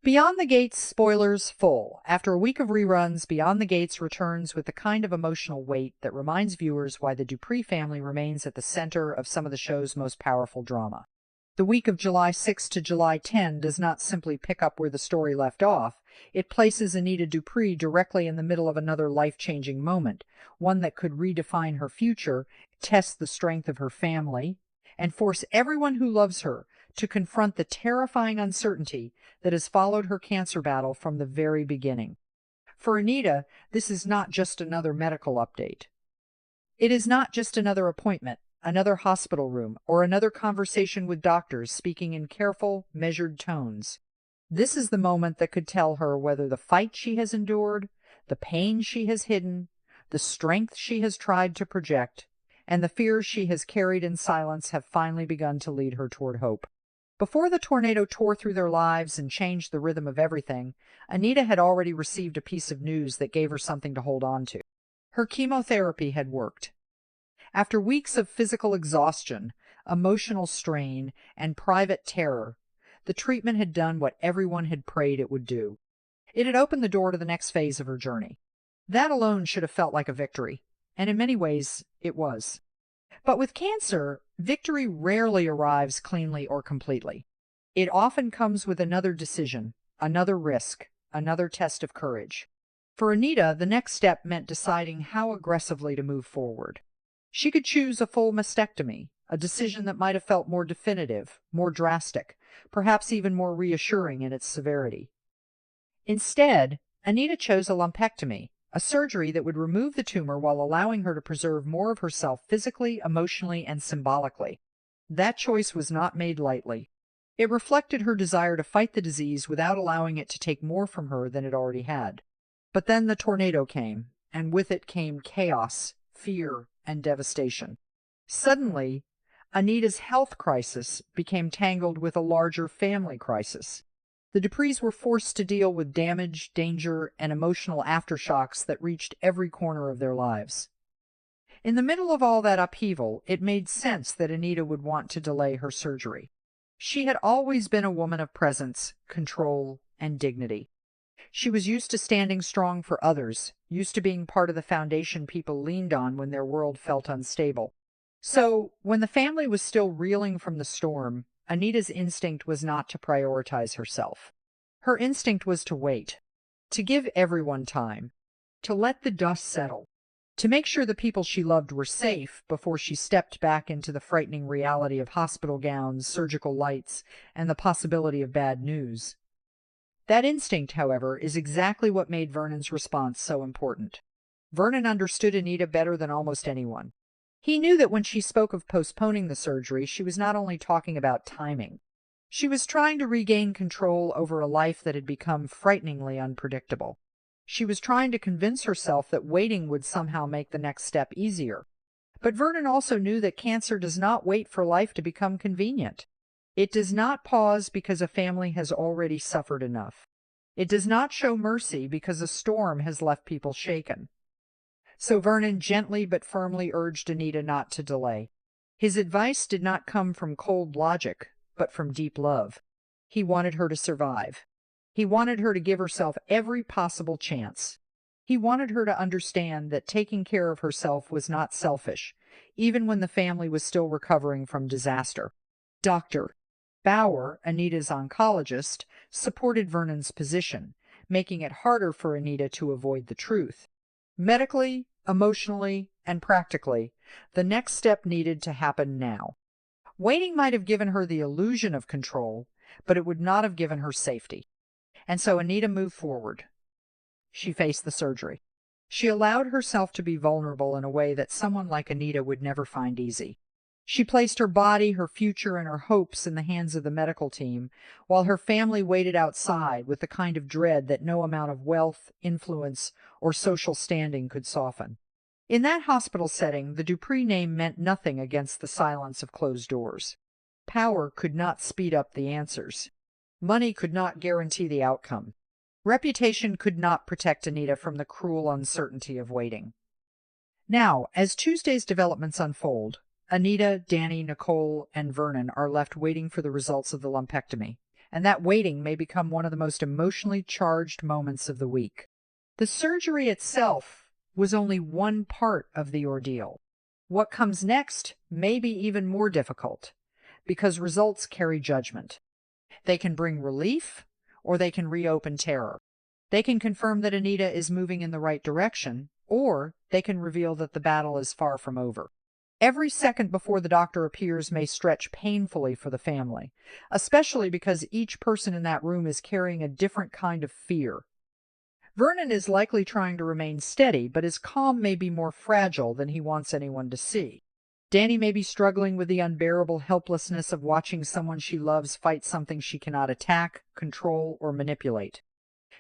Beyond the Gates spoilers full. After a week of reruns, Beyond the Gates returns with the kind of emotional weight that reminds viewers why the Dupree family remains at the center of some of the show's most powerful drama. The week of July 6 to July 10 does not simply pick up where the story left off. It places Anita Dupree directly in the middle of another life-changing moment, one that could redefine her future, test the strength of her family, and force everyone who loves her to confront the terrifying uncertainty that has followed her cancer battle from the very beginning. For Anita, this is not just another medical update. It is not just another appointment, another hospital room, or another conversation with doctors speaking in careful, measured tones. This is the moment that could tell her whether the fight she has endured, the pain she has hidden, the strength she has tried to project, and the fears she has carried in silence have finally begun to lead her toward hope. Before the tornado tore through their lives and changed the rhythm of everything, Anita had already received a piece of news that gave her something to hold on to. Her chemotherapy had worked. After weeks of physical exhaustion, emotional strain, and private terror, the treatment had done what everyone had prayed it would do. It had opened the door to the next phase of her journey. That alone should have felt like a victory, and in many ways, it was. But with cancer, victory rarely arrives cleanly or completely. It often comes with another decision, another risk, another test of courage. For Anita, the next step meant deciding how aggressively to move forward. She could choose a full mastectomy, a decision that might have felt more definitive, more drastic, perhaps even more reassuring in its severity. Instead, Anita chose a lumpectomy, a surgery that would remove the tumor while allowing her to preserve more of herself physically, emotionally, and symbolically. That choice was not made lightly. It reflected her desire to fight the disease without allowing it to take more from her than it already had. But then the tornado came, and with it came chaos, fear, and devastation. Suddenly, Anita's health crisis became tangled with a larger family crisis. The Duprees were forced to deal with damage, danger, and emotional aftershocks that reached every corner of their lives. In the middle of all that upheaval, it made sense that Anita would want to delay her surgery. She had always been a woman of presence, control, and dignity. She was used to standing strong for others, used to being part of the foundation people leaned on when their world felt unstable. So, when the family was still reeling from the storm, Anita's instinct was not to prioritize herself. Her instinct was to wait, to give everyone time, to let the dust settle, to make sure the people she loved were safe before she stepped back into the frightening reality of hospital gowns, surgical lights, and the possibility of bad news. That instinct, however, is exactly what made Vernon's response so important. Vernon understood Anita better than almost anyone. He knew that when she spoke of postponing the surgery, she was not only talking about timing. She was trying to regain control over a life that had become frighteningly unpredictable. She was trying to convince herself that waiting would somehow make the next step easier. But Vernon also knew that cancer does not wait for life to become convenient. It does not pause because a family has already suffered enough. It does not show mercy because a storm has left people shaken. So Vernon gently but firmly urged Anita not to delay. His advice did not come from cold logic, but from deep love. He wanted her to survive. He wanted her to give herself every possible chance. He wanted her to understand that taking care of herself was not selfish, even when the family was still recovering from disaster. Dr. Bauer, Anita's oncologist, supported Vernon's position, making it harder for Anita to avoid the truth. Medically, emotionally, and practically, the next step needed to happen now. Waiting might have given her the illusion of control, but it would not have given her safety. And so Anita moved forward. She faced the surgery. She allowed herself to be vulnerable in a way that someone like Anita would never find easy. She placed her body, her future, and her hopes in the hands of the medical team, while her family waited outside with the kind of dread that no amount of wealth, influence, or social standing could soften. In that hospital setting, the Dupree name meant nothing against the silence of closed doors. Power could not speed up the answers. Money could not guarantee the outcome. Reputation could not protect Anita from the cruel uncertainty of waiting. Now, as Tuesday's developments unfold, Anita, Danny, Nicole, and Vernon are left waiting for the results of the lumpectomy. and that waiting may become one of the most emotionally charged moments of the week. The surgery itself was only one part of the ordeal. What comes next may be even more difficult, because results carry judgment. They can bring relief, or they can reopen terror. They can confirm that Anita is moving in the right direction, or they can reveal that the battle is far from over. Every second before the doctor appears may stretch painfully for the family, especially because each person in that room is carrying a different kind of fear. Vernon is likely trying to remain steady, but his calm may be more fragile than he wants anyone to see. Danny may be struggling with the unbearable helplessness of watching someone she loves fight something she cannot attack, control, or manipulate.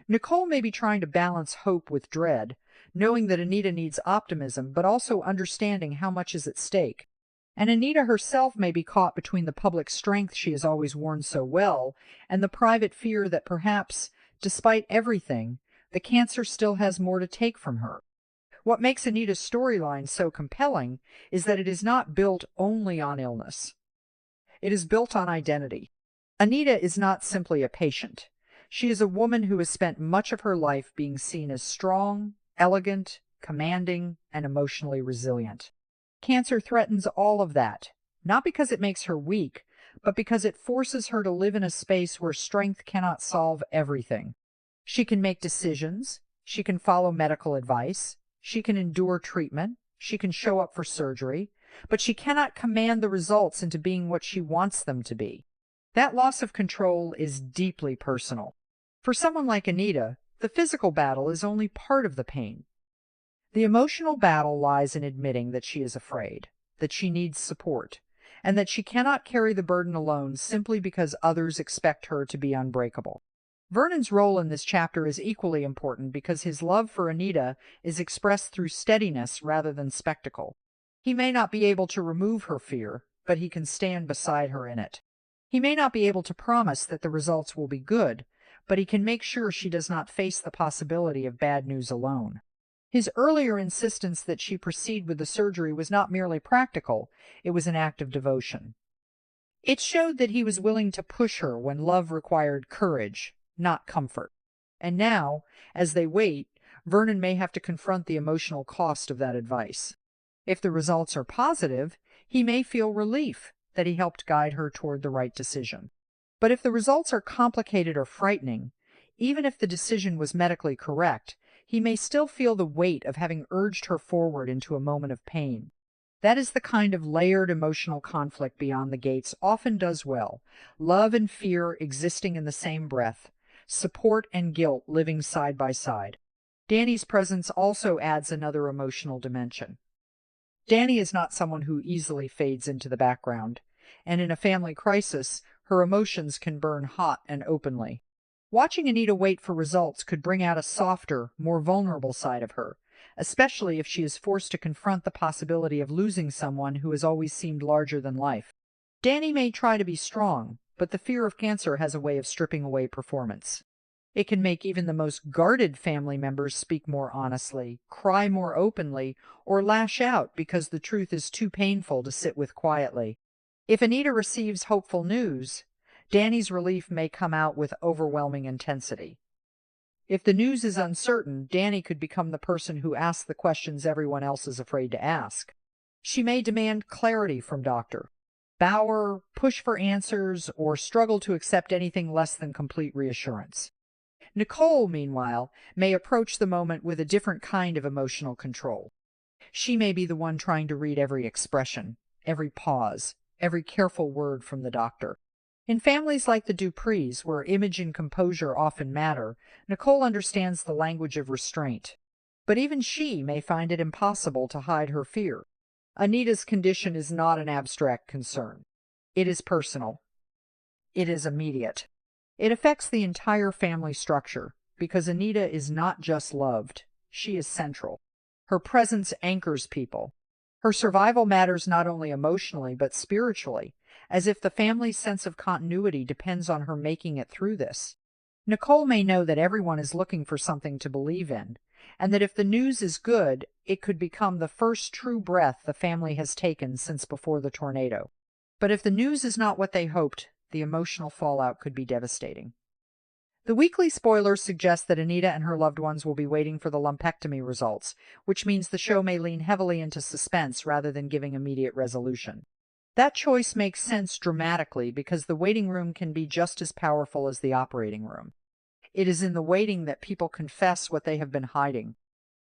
Nicole may be trying to balance hope with dread, knowing that Anita needs optimism, but also understanding how much is at stake. And Anita herself may be caught between the public strength she has always worn so well and the private fear that perhaps, despite everything, the cancer still has more to take from her. What makes Anita's storyline so compelling is that it is not built only on illness. It is built on identity. Anita is not simply a patient. She is a woman who has spent much of her life being seen as strong, elegant, commanding, and emotionally resilient. Cancer threatens all of that, not because it makes her weak, but because it forces her to live in a space where strength cannot solve everything. She can make decisions, she can follow medical advice, she can endure treatment, she can show up for surgery, but she cannot command the results into being what she wants them to be. That loss of control is deeply personal. For someone like Anita, the physical battle is only part of the pain. The emotional battle lies in admitting that she is afraid, that she needs support, and that she cannot carry the burden alone simply because others expect her to be unbreakable. Vernon's role in this chapter is equally important because his love for Anita is expressed through steadiness rather than spectacle. He may not be able to remove her fear, but he can stand beside her in it. He may not be able to promise that the results will be good, but he can make sure she does not face the possibility of bad news alone. His earlier insistence that she proceed with the surgery was not merely practical, it was an act of devotion. It showed that he was willing to push her when love required courage, not comfort. And now, as they wait, Vernon may have to confront the emotional cost of that advice. If the results are positive, he may feel relief that he helped guide her toward the right decision. But if the results are complicated or frightening, even if the decision was medically correct, he may still feel the weight of having urged her forward into a moment of pain. That is the kind of layered emotional conflict Beyond the Gates often does well, love and fear existing in the same breath, support and guilt living side by side. Danny's presence also adds another emotional dimension. Danny is not someone who easily fades into the background, and in a family crisis, her emotions can burn hot and openly. Watching Anita wait for results could bring out a softer, more vulnerable side of her, especially if she is forced to confront the possibility of losing someone who has always seemed larger than life. Danny may try to be strong, but the fear of cancer has a way of stripping away performance. It can make even the most guarded family members speak more honestly, cry more openly, or lash out because the truth is too painful to sit with quietly. If Anita receives hopeful news, Danny's relief may come out with overwhelming intensity. If the news is uncertain, Danny could become the person who asks the questions everyone else is afraid to ask. She may demand clarity from Dr. Bauer, push for answers, or struggle to accept anything less than complete reassurance. Nicole, meanwhile, may approach the moment with a different kind of emotional control. She may be the one trying to read every expression, every pause, every careful word from the doctor. In families like the Duprees, where image and composure often matter, Nicole understands the language of restraint. But even she may find it impossible to hide her fear. Anita's condition is not an abstract concern. It is personal. It is immediate. It affects the entire family structure, because Anita is not just loved, she is central. Her presence anchors people. Her survival matters not only emotionally but spiritually, as if the family's sense of continuity depends on her making it through this. Nicole may know that everyone is looking for something to believe in, and that if the news is good, it could become the first true breath the family has taken since before the tornado. But if the news is not what they hoped, the emotional fallout could be devastating. The weekly spoilers suggest that Anita and her loved ones will be waiting for the lumpectomy results, which means the show may lean heavily into suspense rather than giving immediate resolution. That choice makes sense dramatically because the waiting room can be just as powerful as the operating room. It is in the waiting that people confess what they have been hiding.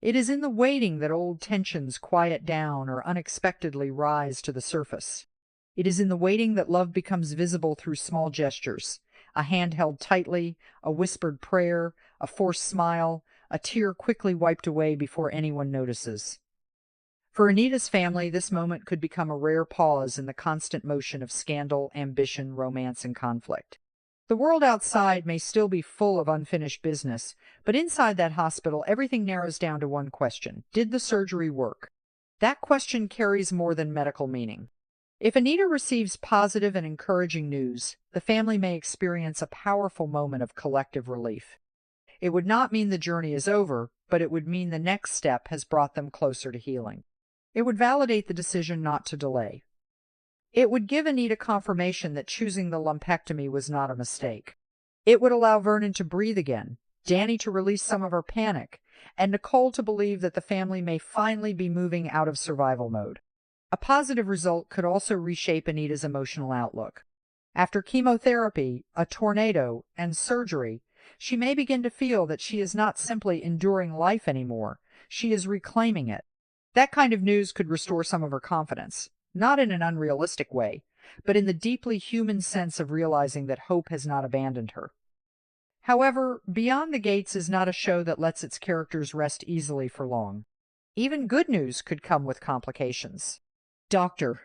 It is in the waiting that old tensions quiet down or unexpectedly rise to the surface. It is in the waiting that love becomes visible through small gestures, a hand held tightly, a whispered prayer, a forced smile, a tear quickly wiped away before anyone notices. For Anita's family, this moment could become a rare pause in the constant motion of scandal, ambition, romance, and conflict. The world outside may still be full of unfinished business, but inside that hospital, everything narrows down to one question: did the surgery work? That question carries more than medical meaning. If Anita receives positive and encouraging news, the family may experience a powerful moment of collective relief. It would not mean the journey is over, but it would mean the next step has brought them closer to healing. It would validate the decision not to delay. It would give Anita confirmation that choosing the lumpectomy was not a mistake. It would allow Vernon to breathe again, Danny to release some of her panic, and Nicole to believe that the family may finally be moving out of survival mode. A positive result could also reshape Anita's emotional outlook. After chemotherapy, a tornado, and surgery, she may begin to feel that she is not simply enduring life anymore, she is reclaiming it. That kind of news could restore some of her confidence, not in an unrealistic way, but in the deeply human sense of realizing that hope has not abandoned her. However, Beyond the Gates is not a show that lets its characters rest easily for long. Even good news could come with complications. Dr.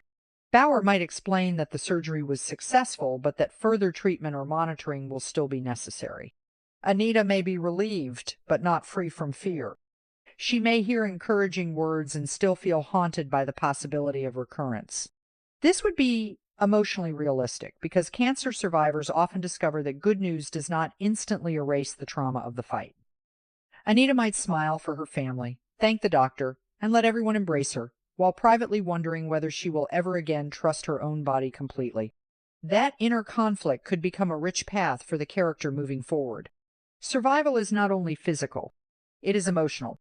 Bauer might explain that the surgery was successful, but that further treatment or monitoring will still be necessary. Anita may be relieved, but not free from fear. She may hear encouraging words and still feel haunted by the possibility of recurrence. This would be emotionally realistic because cancer survivors often discover that good news does not instantly erase the trauma of the fight. Anita might smile for her family, thank the doctor, and let everyone embrace her, while privately wondering whether she will ever again trust her own body completely. That inner conflict could become a rich path for the character moving forward. Survival is not only physical, it is emotional.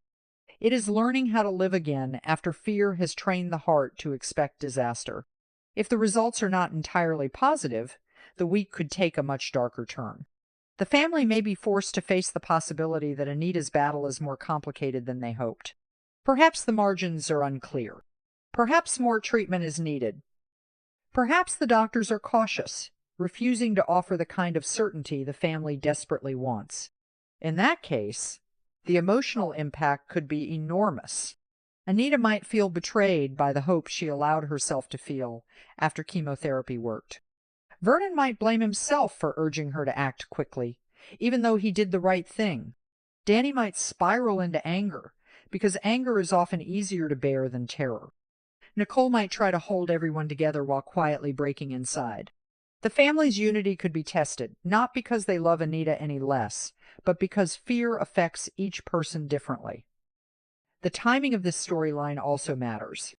It is learning how to live again after fear has trained the heart to expect disaster. If the results are not entirely positive, the week could take a much darker turn. The family may be forced to face the possibility that Anita's battle is more complicated than they hoped. Perhaps the margins are unclear. Perhaps more treatment is needed. Perhaps the doctors are cautious, refusing to offer the kind of certainty the family desperately wants. In that case, the emotional impact could be enormous. Anita might feel betrayed by the hope she allowed herself to feel after chemotherapy worked. Vernon might blame himself for urging her to act quickly, even though he did the right thing. Danny might spiral into anger, because anger is often easier to bear than terror. Nicole might try to hold everyone together while quietly breaking inside. The family's unity could be tested, not because they love Anita any less, but because fear affects each person differently. The timing of this storyline also matters.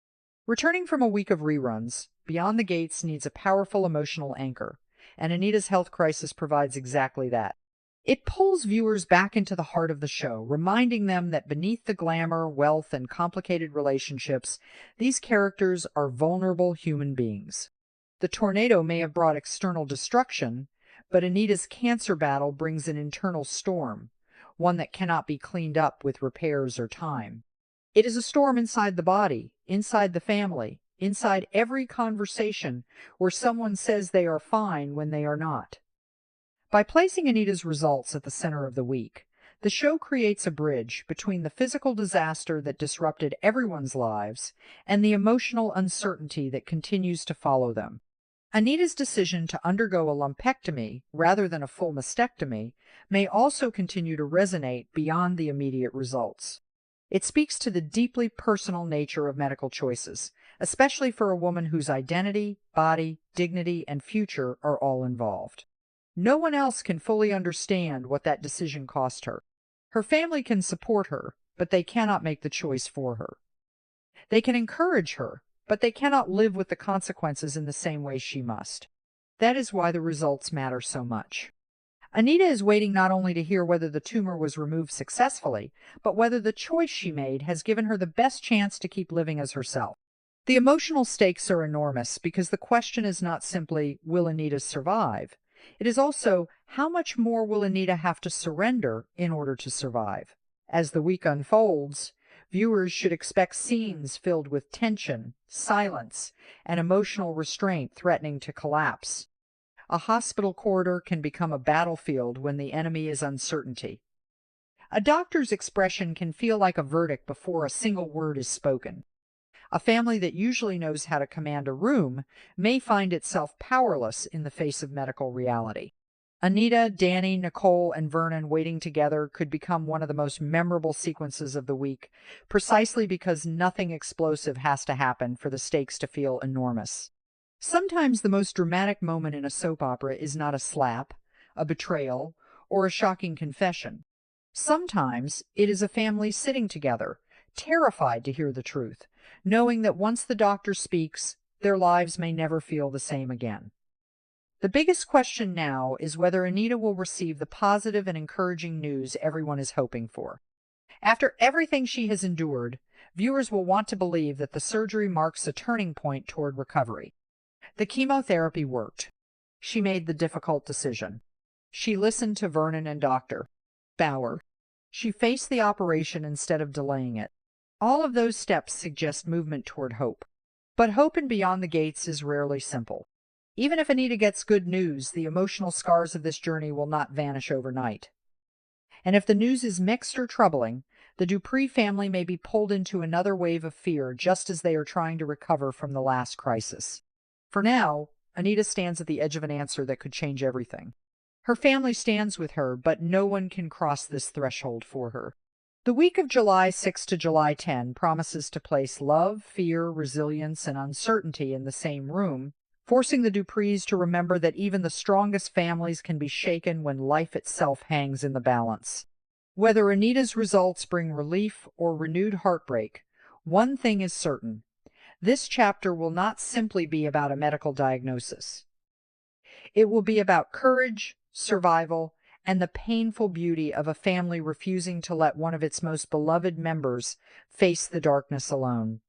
Returning from a week of reruns, Beyond the Gates needs a powerful emotional anchor, and Anita's health crisis provides exactly that. It pulls viewers back into the heart of the show, reminding them that beneath the glamour, wealth, and complicated relationships, these characters are vulnerable human beings. The tornado may have brought external destruction, but Anita's cancer battle brings an internal storm, one that cannot be cleaned up with repairs or time. It is a storm inside the body, inside the family, inside every conversation where someone says they are fine when they are not. By placing Anita's results at the center of the week, the show creates a bridge between the physical disaster that disrupted everyone's lives and the emotional uncertainty that continues to follow them. Anita's decision to undergo a lumpectomy rather than a full mastectomy may also continue to resonate beyond the immediate results. It speaks to the deeply personal nature of medical choices, especially for a woman whose identity, body, dignity, and future are all involved. No one else can fully understand what that decision cost her. Her family can support her, but they cannot make the choice for her. They can encourage her, but they cannot live with the consequences in the same way she must. That is why the results matter so much. Anita is waiting not only to hear whether the tumor was removed successfully, but whether the choice she made has given her the best chance to keep living as herself. The emotional stakes are enormous because the question is not simply, will Anita survive? It is also, how much more will Anita have to surrender in order to survive? As the week unfolds, viewers should expect scenes filled with tension, silence, and emotional restraint threatening to collapse. A hospital corridor can become a battlefield when the enemy is uncertainty. A doctor's expression can feel like a verdict before a single word is spoken. A family that usually knows how to command a room may find itself powerless in the face of medical reality. Anita, Danny, Nicole, and Vernon waiting together could become one of the most memorable sequences of the week, precisely because nothing explosive has to happen for the stakes to feel enormous. Sometimes the most dramatic moment in a soap opera is not a slap, a betrayal, or a shocking confession. Sometimes it is a family sitting together, terrified to hear the truth, knowing that once the doctor speaks, their lives may never feel the same again. The biggest question now is whether Anita will receive the positive and encouraging news everyone is hoping for. After everything she has endured, viewers will want to believe that the surgery marks a turning point toward recovery. The chemotherapy worked. She made the difficult decision. She listened to Vernon and Dr. Bauer. She faced the operation instead of delaying it. All of those steps suggest movement toward hope. But hope in Beyond the Gates is rarely simple. Even if Anita gets good news, the emotional scars of this journey will not vanish overnight. And if the news is mixed or troubling, the Dupree family may be pulled into another wave of fear just as they are trying to recover from the last crisis. For now, Anita stands at the edge of an answer that could change everything. Her family stands with her, but no one can cross this threshold for her. The week of July 6 to July 10 promises to place love, fear, resilience, and uncertainty in the same room, forcing the Duprees to remember that even the strongest families can be shaken when life itself hangs in the balance. Whether Anita's results bring relief or renewed heartbreak, one thing is certain. This chapter will not simply be about a medical diagnosis. It will be about courage, survival, and the painful beauty of a family refusing to let one of its most beloved members face the darkness alone.